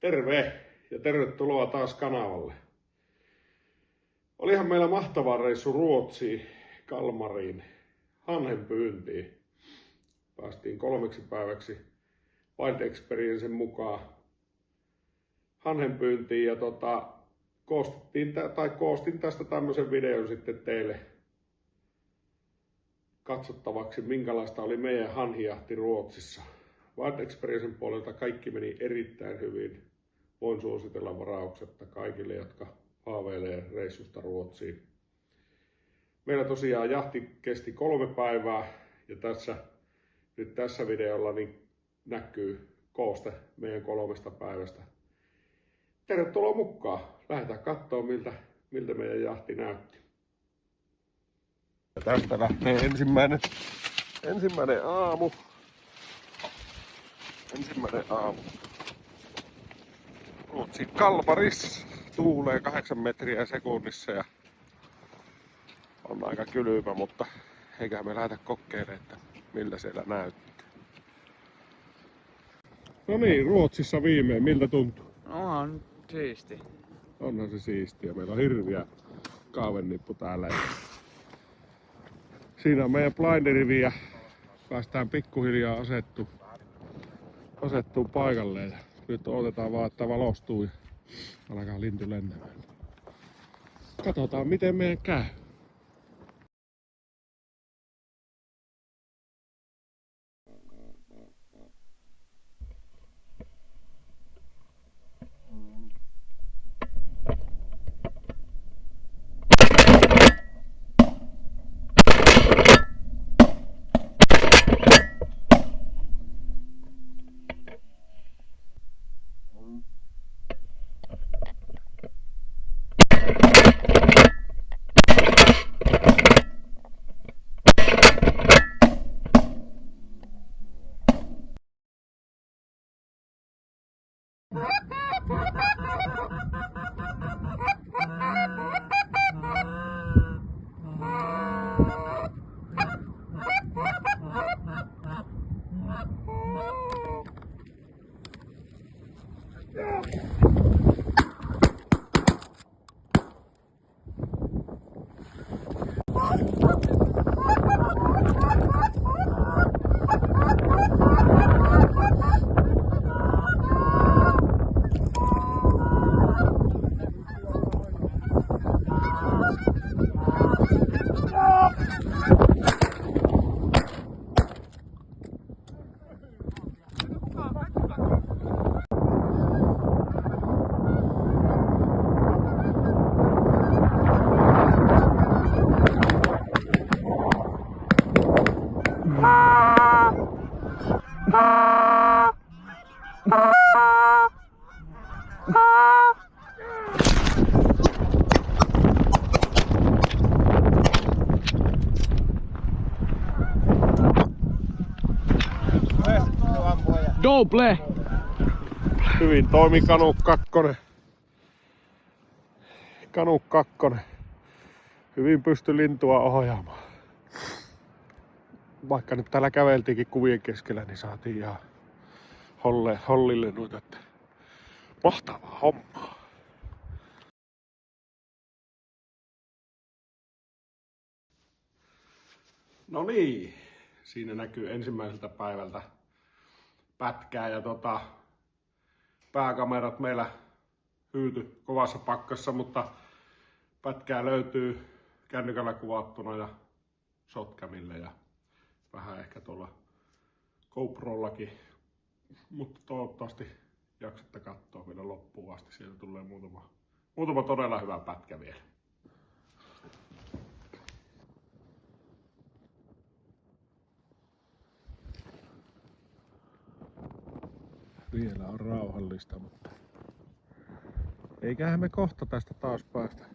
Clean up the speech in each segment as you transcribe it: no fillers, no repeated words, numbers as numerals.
Terve ja tervetuloa taas kanavalle. Olihan meillä mahtava reissu Ruotsiin, Kalmariin, hanhenpyyntiin. Päästiin 3 päiväksi Wild Experiencen mukaan hanhenpyyntiin ja koostin tästä tämmöisen videon sitten teille katsottavaksi, minkälaista oli meidän hanhijahti Ruotsissa. Wild Experiencen puolelta kaikki meni erittäin hyvin. Voin suositella varauksetta kaikille, jotka haaveilee reissusta Ruotsiin. Meillä tosiaan jahti kesti 3 päivää ja tässä videolla niin näkyy kooste meidän 3 päivästä. Tervetuloa mukaan. Lähdetään katsomaan miltä meidän jahti näytti. Ja tästä lähtee ensimmäinen aamu. Ruotsin Kalmaris tuulee 8 metriä sekunnissa ja on aika kylmä, mutta eiköhän me lähdetä kokeilemaan, että miltä siellä näyttää. No niin, Ruotsissa viimein. Miltä tuntuu? Onhan siisti. Onhan se siistiä. Meillä on hirviä kaavennippu täällä. Siinä on meidän blinderivi ja päästään pikkuhiljaa asettuu paikalleen. Nyt odotetaan vaan, että valostuu ja alkaa lintu lennämään. Katsotaan miten meidän käy. Double! Hyvin toimi Kanuk 2. Hyvin pystyi lintua ohjaamaan. Vaikka nyt täällä käveltiinkin kuvien keskellä, niin saatiin ihan hollille noita. Mahtavaa hommaa. No niin, siinä näkyy ensimmäiseltä päivältä pätkää ja pääkamerat meillä hyyty kovassa pakkassa, mutta pätkää löytyy kännykällä kuvattuna ja shotcamille ja vähän ehkä tuolla GoProllakin, mutta toivottavasti jaksatte katsoa vielä loppuun asti. Sieltä tulee muutama todella hyvä pätkä vielä. Vielä on rauhallista, mutta eiköhän me kohta tästä taas päästä.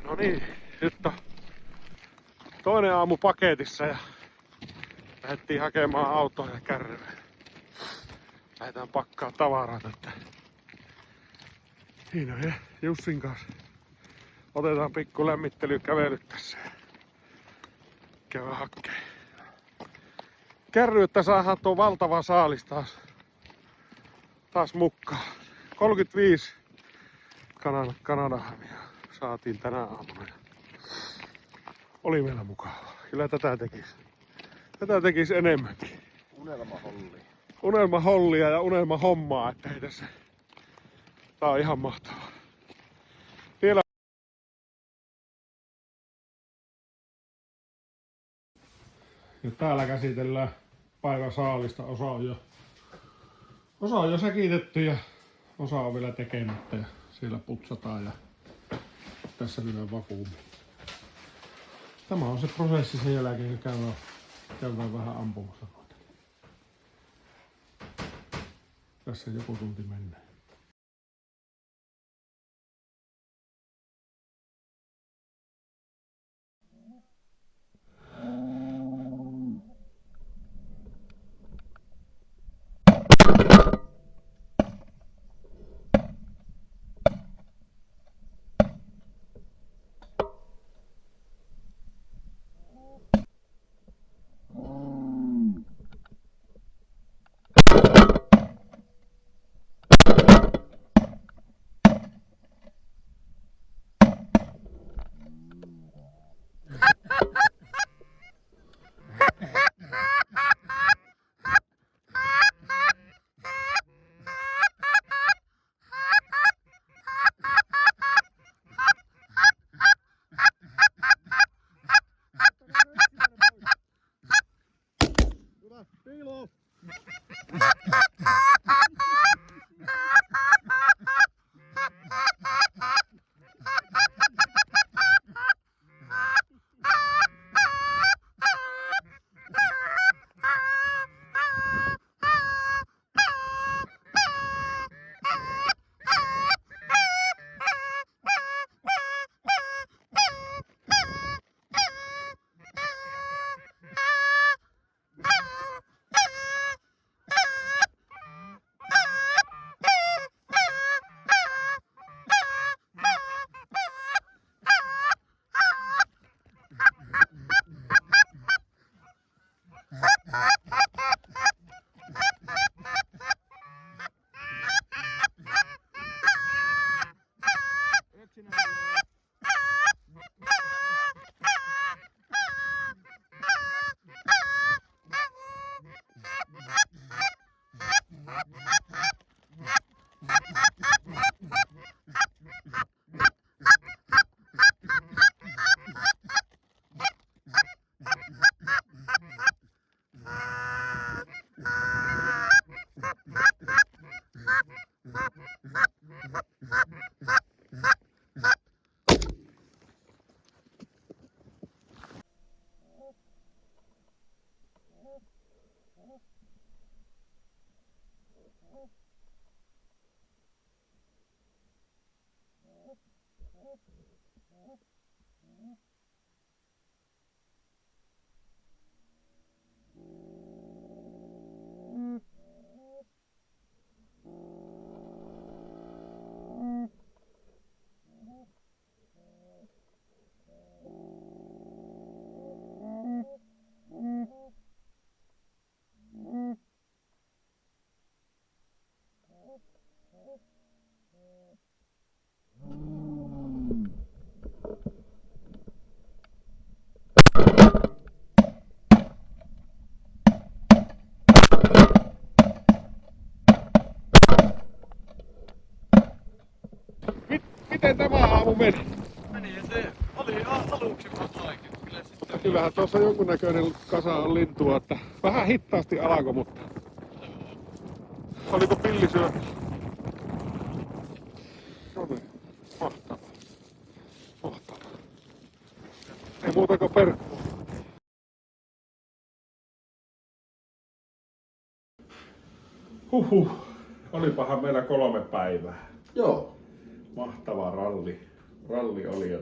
No niin, nyt on toinen aamu paketissa ja lähdettiin hakemaan autoa ja kärryä. Lähdetään pakkaa tavaraa tästä. Niin on, ja Jussin kanssa otetaan pikku lämmittelykävelyt tässä. Käydään hakkeen kärry, että saadaan tuo valtava saalis taas mukaan. 35 Kanadahamia saatiin tänä aamuna. Oli vielä mukavaa. Kyllä tätä tekisi enemmänkin. Unelmahollia ja unelmahommaa, että ei tässä. Tää on ihan mahtavaa. Vielä ja täällä käsitellään päivän saalista. Osa on jo säkitetty ja osa on vielä tekemättä ja siellä putsataan ja tässä vielä vakuumi. Tämä on se prosessi sen jälkeen, kun käydään vähän ampumassa. Tässä joku tunti mennään. Miten tämä aamu meni? Meni ja se oli aluksi vaan vaikea. Kyllä sitten Kyllähän tuossa jonkunnäköinen kasa on lintua, että vähän hitaasti alkoi, mutta oliko pillisyönti? No niin, mahtavaa. Mahtavaa. Ei muuta kuin perkkua. Huhhuh, olipahan meillä 3 päivää. Joo. Mahtava ralli oli ja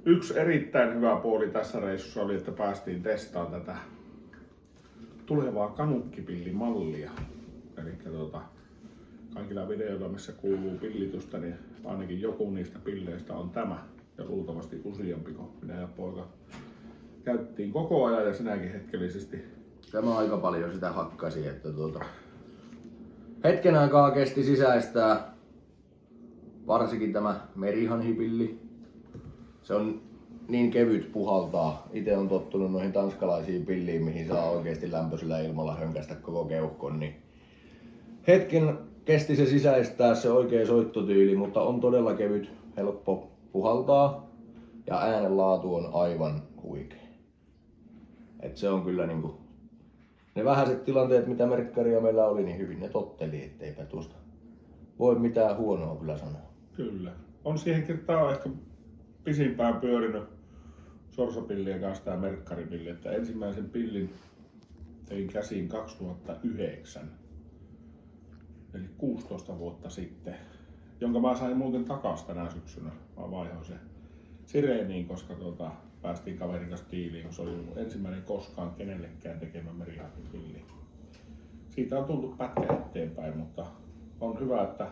yksi erittäin hyvä puoli tässä reissussa oli, että päästiin testaamaan tätä tulevaa kanukkipillimallia. Eli kaikilla videoilla, missä kuuluu pillitystä, niin ainakin joku niistä pilleistä on tämä ja luultavasti useampi, kun minä ja poika käyttiin koko ajan ja sinäkin hetkellisesti. Tämä aika paljon sitä hakkasi, että hetken aikaa kesti sisäistää varsinkin tämä merihanhipilli. Se on niin kevyt puhaltaa. Itse on tottunut noihin tanskalaisiin pilliin, mihin saa oikeasti lämpöisellä ilmalla hönkästä koko keuhkon. Niin hetken kesti se sisäistää se oikea soittotyyli, mutta on todella kevyt, helppo puhaltaa ja äänenlaatu on aivan huikea. Et se on kyllä niinku ne vähäiset tilanteet, mitä merkkaria meillä oli, niin hyvin ne totteli, etteipä tuosta voi mitään huonoa kyllä sanoa. Kyllä. On siihen kertaan ehkä pisimpään pyörinyt sorsapillien kanssa tämä merkkaripilli, että ensimmäisen pillin tein käsiin 2009, eli 16 vuotta sitten, jonka mä sain muuten takas tänä syksynä. Mä vaihoin se Sireeniin, koska päästiin kaverin kanssa diiliin, kun se oli mun ensimmäinen koskaan kenellekään tekemä merihankipilli. Siitä on tullut pätkä eteenpäin, mutta on hyvä, että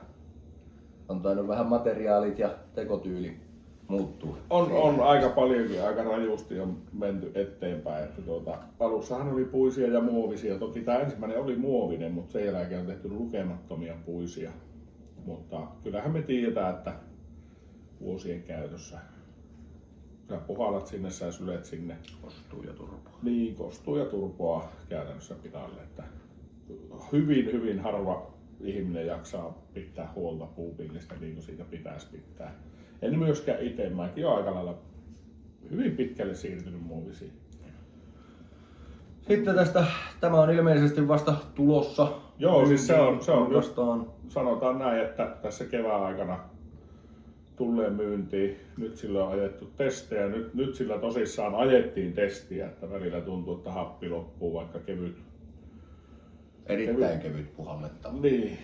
On tainnut vähän materiaalit ja tekotyyli muuttuu. on aika paljonkin, aika rajusti on menty eteenpäin. Että alussahan oli puisia ja muovisia. Toki tämä ensimmäinen oli muovinen, mutta sen jälkeen on tehty lukemattomia puisia. Mutta kyllähän me tiedetään, että vuosien käytössä sä puhallat sinne, sä sylet sinne. Kostuu ja turpoa. Niin, kostuu ja turpoa käytännössä pilalle. Että hyvin harva ihminen jaksaa pitää huolta puupillistä niin kuin siitä pitäisi pitää. En myöskään itse, mäkin olen aika lailla hyvin pitkälle siirtynyt muovisiin. Sitten tämä on ilmeisesti vasta tulossa. Joo, siis se on vastaan. sanotaan näin, että tässä kevään aikana tulee myyntiin. Nyt sillä on ajettu testejä. Nyt sillä tosissaan ajettiin testiä, että välillä tuntuu, että happi loppuu, vaikka kevyt. Erittäin kevyt puhallettava. Niin.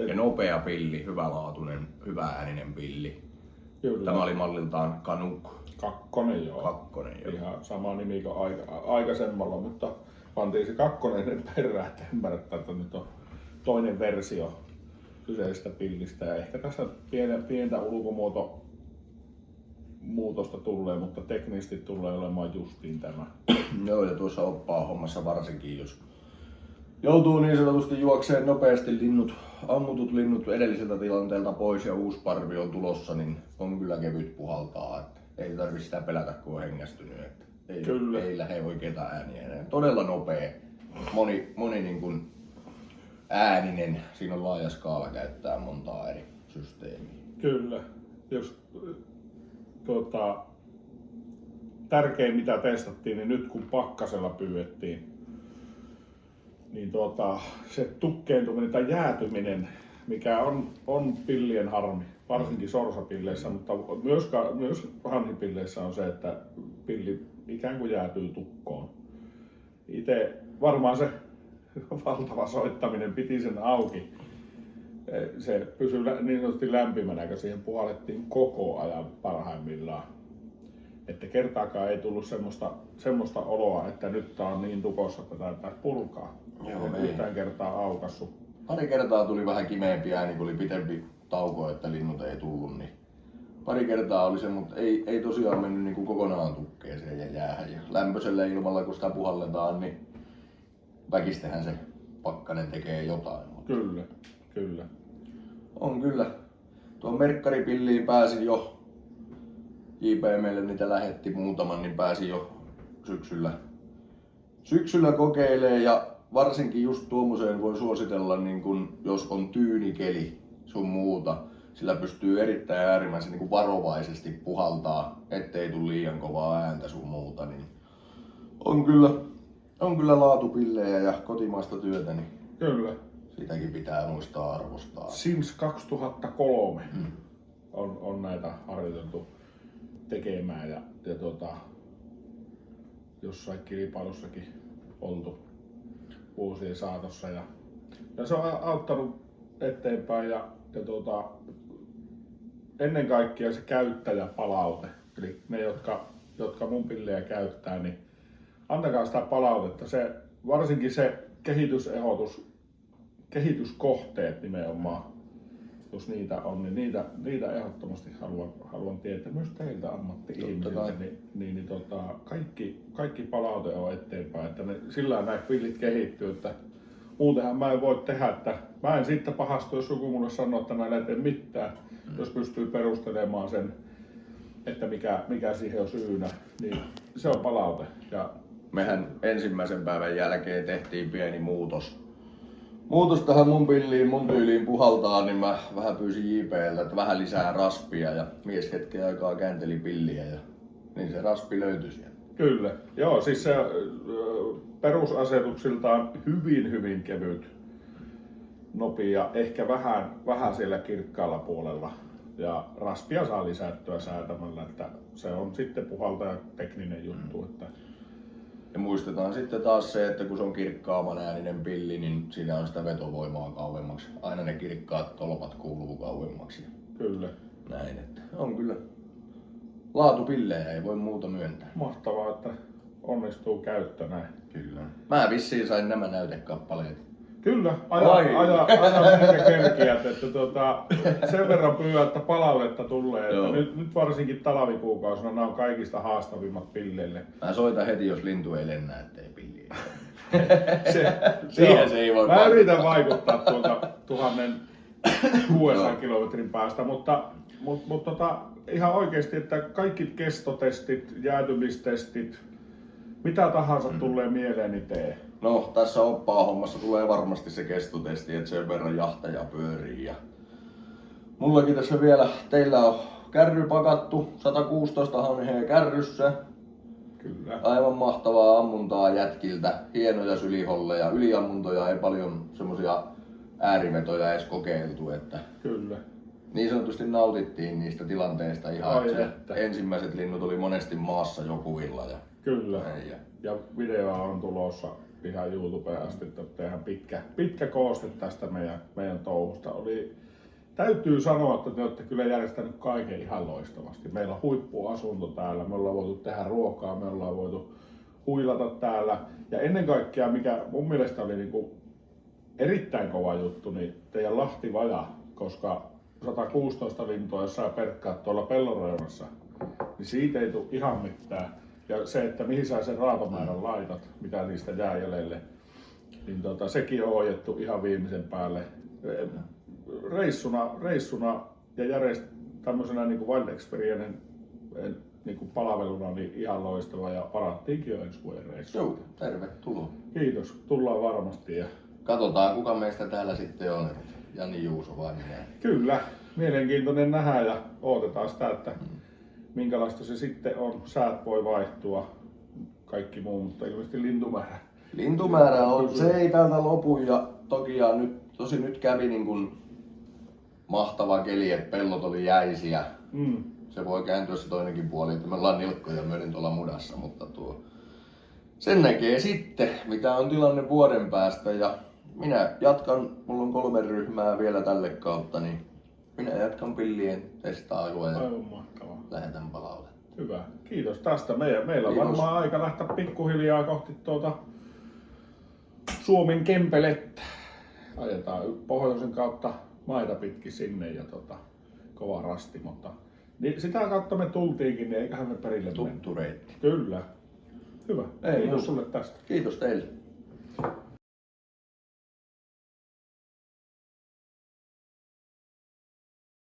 Ja nopea pilli, hyvälaatuinen, hyväääninen pilli. Kyllä. Tämä oli malliltaan Canuck Kakkonen, joo. 2. Ihan sama nimi kuin aikaisemmalla, mutta pantiin se 2 ennen perään, että ymmärretään, että nyt on toinen versio kyseisestä pillistä. Ja ehkä tässä pientä ulkomuutosta tulee, mutta teknisesti tulee olemaan justiin tämä. Joo, ja tuossa oppaa hommassa varsinkin, jos joutuu niin sanotusti juokseen nopeasti ammutut linnut edelliseltä tilanteelta pois ja uusi parvi on tulossa, niin on kyllä kevyt puhaltaa. Että ei tarvitse sitä pelätä, kun on hengästynyt. Että ei lähde oikeita ääniä. Todella nopea. Moni niin kuin ääninen. Siinä on laaja skaala käyttää montaa eri systeemiä. Kyllä. Just tärkein mitä testattiin, niin nyt kun pakkasella pyydettiin, niin se tukkeentuminen tai jäätyminen, mikä on pillien harmi, varsinkin sorsapilleissä, mutta myös hanhipilleissä on se, että pilli ikään kuin jäätyy tukkoon. Itse varmaan se valtava soittaminen piti sen auki, Se pysyi niin sanotusti lämpimänä, kun siihen puhallettiin koko ajan parhaimmillaan. Että kertaakaan ei tullut semmoista oloa, että nyt tää on niin tukossa, että tää pitäisi purkaa. Joo, ei yhtään kertaa aukassu. Pari kertaa tuli vähän kimeämpi ääni, kun oli pitempi tauko, että linnut ei tullut. Niin pari kertaa oli se, mutta ei tosiaan mennyt niin kuin kokonaan tukkeeseen ja jäähän. Ja lämpöisellä ilmalla, kun sitä puhalletaan, niin väkistehän se pakkanen tekee jotain. Mutta Kyllä. on kyllä. Tuon merkkaripilliin pääsi jo. JPMlle niitä lähetti muutaman, niin pääsi jo syksyllä kokeilemaan. Ja varsinkin just tuommoiseen voi suositella, niin kun, jos on tyynikeli sun muuta. Sillä pystyy erittäin äärimmäisen niin kuin varovaisesti puhaltaa, ettei tule liian kovaa ääntä sun muuta. Niin on kyllä laatupillejä ja kotimaista työtä, niin Kyllä. sitäkin pitää muistaa arvostaa. Since 2003 on näitä harjoiteltu tekemään ja jossain kilpailussakin oltu vuosien saatossa. Ja se on auttanut eteenpäin ja ennen kaikkea se käyttäjäpalaute. Eli ne, jotka mun pillejä käyttää, niin antakaa sitä palautetta. Varsinkin se kehityskohteet nimenomaan, jos niitä on, niin niitä ehdottomasti haluan tietää myös teiltä ammatti-ihmisiltä. Kaikki palaute on eteenpäin, että sillä nämä pillit kehittyy, että muutenhan mä en voi tehdä, että mä en siitä pahastu, jos joku mulle sanoo, että mä en tee mitään, jos pystyy perustelemaan sen, että mikä siihen on syynä, niin se on palaute. Ja mehän ensimmäisen päivän jälkeen tehtiin pieni muutos tähän mun pilliin, mun tyyliin puhaltaa, niin mä vähän pyysin JP:ltä, että vähän lisää raspia ja mies hetken aikaa käänteli pilliä ja niin se raspi löytyi sieltä. Kyllä, joo, siis se perusasetuksiltaan hyvin kevyt, nopea, ehkä vähän siellä kirkkaalla puolella ja raspia saa lisättyä säätämällä, että se on sitten puhaltajan tekninen juttu. Että ja muistetaan sitten taas se, että kun se on kirkkaamman ääninen pilli, niin siinä on sitä vetovoimaa kauemmaksi. Aina ne kirkkaat tolpat kuuluu kauemmaksi. Kyllä. Näin, että on kyllä laatupillejä, ei voi muuta myöntää. Mahtavaa, että onnistuu käyttö näin. Kyllä. Mä vissiin sain nämä näytekappaleet. Kyllä, aja minkä kerkiät, että sen verran pyydän, että palautetta tulee, että nyt varsinkin talvikuukausina nämä on kaikista haastavimmat pilleille. Mä soitan heti, jos lintu ei lennä, ettei pilliä. se ei voi mä yritän vaikuttaa tuolta 1600 kilometrin päästä, mutta ihan oikeasti, että kaikki kestotestit, jäätymistestit, mitä tahansa tulee mieleen, niin tee. No, tässä oppaa-hommassa tulee varmasti se kestotesti, että sen verran jahtaja pyörii. Ja mullakin tässä vielä, teillä on kärry pakattu, 116 hanhea kärryssä. Kyllä. Aivan mahtavaa ammuntaa jätkiltä, hienoja syliholleja, yliammuntoja, ei paljon semmosia äärivetoja edes kokeiltu. Että Kyllä. niin sanotusti nautittiin niistä tilanteista ihan, että ensimmäiset linnut oli monesti maassa jokuvilla. Kyllä. Ja videoa on tulossa ihan YouTubeen asti, että tehdään pitkä kooste tästä meidän touhusta. Täytyy sanoa, että te olette kyllä järjestänyt kaiken ihan loistavasti. Meillä on huippuasunto täällä, me ollaan voitu tehdä ruokaa, me ollaan voitu huilata täällä. Ja ennen kaikkea, mikä mun mielestä oli niinku erittäin kova juttu, niin teidän Lahtivaja, koska 116 lintua, jos sä perkkaat tuolla pellon reunassa, niin siitä ei tule ihan mitään. Ja se, että mihin sä sen raatomäärän laitat, mitä niistä jää jäljelle, niin sekin on hoidettu ihan viimeisen päälle. Reissuna ja tämmöisenä niin kuin Wild Experiencen niin kuin palveluna niin ihan loistava ja parattiinkin jo ensi vuoden reissu. Joo, tervetuloa. Kiitos, tullaan varmasti. Ja katsotaan kuka meistä täällä sitten on, Jani Juuso vai minä? Kyllä, mielenkiintoinen nähdä ja odotetaan sitä, että minkälaista se sitten on. Säät voi vaihtua, kaikki muu, mutta ilmeisesti lintumäärä. Lintumäärä on, se ei täältä lopu ja toki nyt kävi niin kuin mahtava keli, että pellot oli jäisiä. Se voi kääntyä se toinenkin puoli, että me ollaan nilkkoja myöden tuolla mudassa, mutta sen näkee sitten, mitä on tilanne vuoden päästä ja minä jatkan, mulla on 3 ryhmää vielä tälle kautta, niin minä jatkan pillien testailua ja Aivan mahtavaa. lähetän palautetta. Hyvä. Kiitos tästä. Meillä on Kiitos. varmaan aika lähteä pikkuhiljaa kohti Suomen Kempelettä. Ajetaan pohjoisen kautta maita pitkin sinne ja kova rasti, mutta niin sitä kautta me tultiinkin, niin eiköhän me perille mennä. Tuttu reitti. Kyllä. Hyvä. Ei Kiitos muuta. sulle tästä. Kiitos teille.